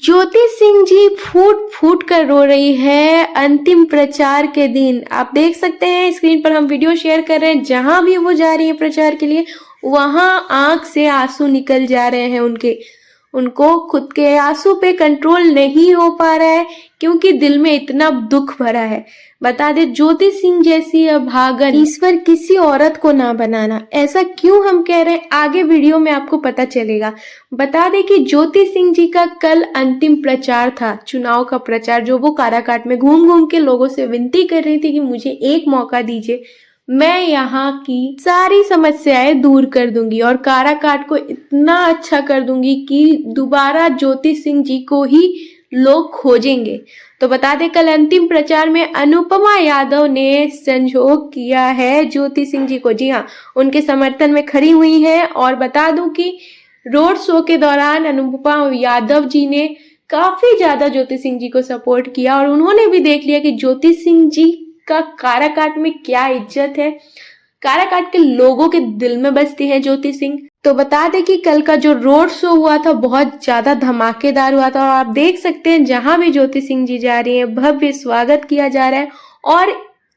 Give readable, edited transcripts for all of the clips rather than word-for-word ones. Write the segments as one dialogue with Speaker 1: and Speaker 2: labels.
Speaker 1: ज्योति सिंह जी फूट फूट कर रो रही है अंतिम प्रचार के दिन। आप देख सकते हैं स्क्रीन पर हम वीडियो शेयर कर रहे हैं, जहां भी वो जा रही है प्रचार के लिए वहां आंख से आंसू निकल जा रहे हैं उनको खुद के आंसू पे कंट्रोल नहीं हो पा रहा है क्योंकि दिल में इतना दुख भरा है। बता दे ज्योति सिंह जैसी अभागन ईश्वर किसी औरत को ना बनाना। ऐसा क्यों हम कह रहे हैं आगे वीडियो में आपको पता चलेगा। बता दे कि ज्योति सिंह जी का कल अंतिम प्रचार था, चुनाव का प्रचार, जो वो काराकाट में घूम घूम के लोगों से विनती कर रही थी कि मुझे एक मौका दीजिए, मैं यहाँ की सारी समस्याएं दूर कर दूंगी और काराकाट को इतना अच्छा कर दूंगी कि दोबारा ज्योति सिंह जी को ही लोग खोजेंगे। तो बता दें कल अंतिम प्रचार में अनुपमा यादव ने संजोग किया है ज्योति सिंह जी को। जी हाँ, उनके समर्थन में खड़ी हुई है। और बता दूं कि रोड शो के दौरान अनुपमा यादव जी ने काफी ज्यादा ज्योति सिंह जी को सपोर्ट किया और उन्होंने भी देख लिया कि ज्योति सिंह जी का काराकाट में क्या इज्जत है, काराकाट के लोगों के दिल में बसती है ज्योति सिंह। तो बता दें कि कल का जो रोड शो हुआ था बहुत ज्यादा धमाकेदार हुआ था और आप देख सकते हैं जहां भी ज्योति सिंह जी जा रही हैं भव्य स्वागत किया जा रहा है और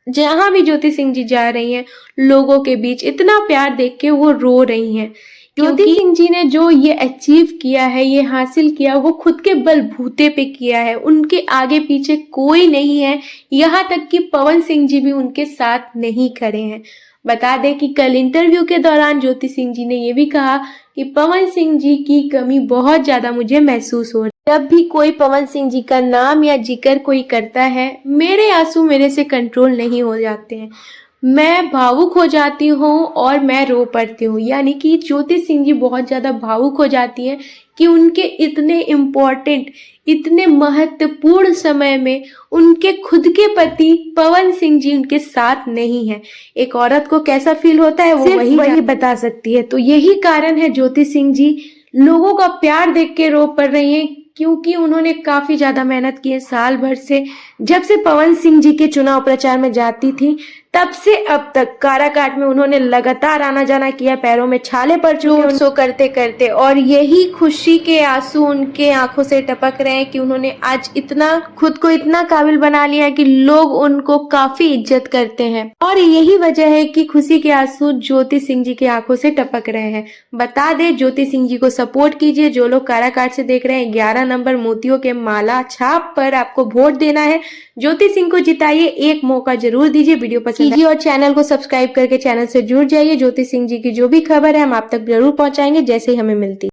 Speaker 1: जहां भी ज्योति सिंह जी जा रही हैं लोगों के बीच इतना प्यार देख के वो रो रही हैं। ज्योति सिंह जी ने जो ये अचीव किया है, ये हासिल किया, वो खुद के बलबूते पे किया है। उनके आगे पीछे कोई नहीं है, यहाँ तक कि पवन सिंह जी भी उनके साथ नहीं खड़े हैं। बता दें कि कल इंटरव्यू के दौरान ज्योति सिंह जी ने ये भी कहा कि पवन सिंह जी की कमी बहुत ज्यादा मुझे महसूस हो रही है। जब भी कोई पवन सिंह जी का नाम या जिक्र कोई करता है मेरे आंसू मेरे से कंट्रोल नहीं हो जाते हैं, मैं भावुक हो जाती हूँ और मैं रो पड़ती हूँ। यानी कि ज्योति सिंह जी बहुत ज़्यादा भावुक हो जाती हैं कि उनके इतने इम्पोर्टेंट, इतने महत्वपूर्ण समय में उनके खुद के पति पवन सिंह जी उनके साथ नहीं है। एक औरत को कैसा फील होता है वो वही बता सकती है। तो यही कारण है ज्योति सिंह जी लोगों का प्यार देख के रो पड़ रही हैं क्योंकि उन्होंने काफी ज्यादा मेहनत की है साल भर से। जब से पवन सिंह जी के चुनाव प्रचार में जाती थी तब से अब तक काराकाट में उन्होंने लगातार आना जाना किया, पैरों में छाले पड़ चुके हैं शो करते करते, और यही खुशी के आंसू उनके आंखों से टपक रहे हैं कि उन्होंने आज इतना खुद को इतना काबिल बना लिया है कि लोग उनको काफी इज्जत करते हैं। और यही वजह है कि खुशी के आंसू ज्योति सिंह जी की आंखों से टपक रहे हैं। बता दे ज्योति सिंह जी को सपोर्ट कीजिए। जो लोग काराकाट से देख रहे हैं 11 नंबर मोतियों के माला छाप पर आपको वोट देना है। ज्योति सिंह को जिताइए, एक मौका जरूर दीजिए। वीडियो पसंद कीजिए और चैनल को सब्सक्राइब करके चैनल से जुड़ जाइए। ज्योति सिंह जी की जो भी खबर है हम आप तक जरूर पहुंचाएंगे जैसे ही हमें मिलती है।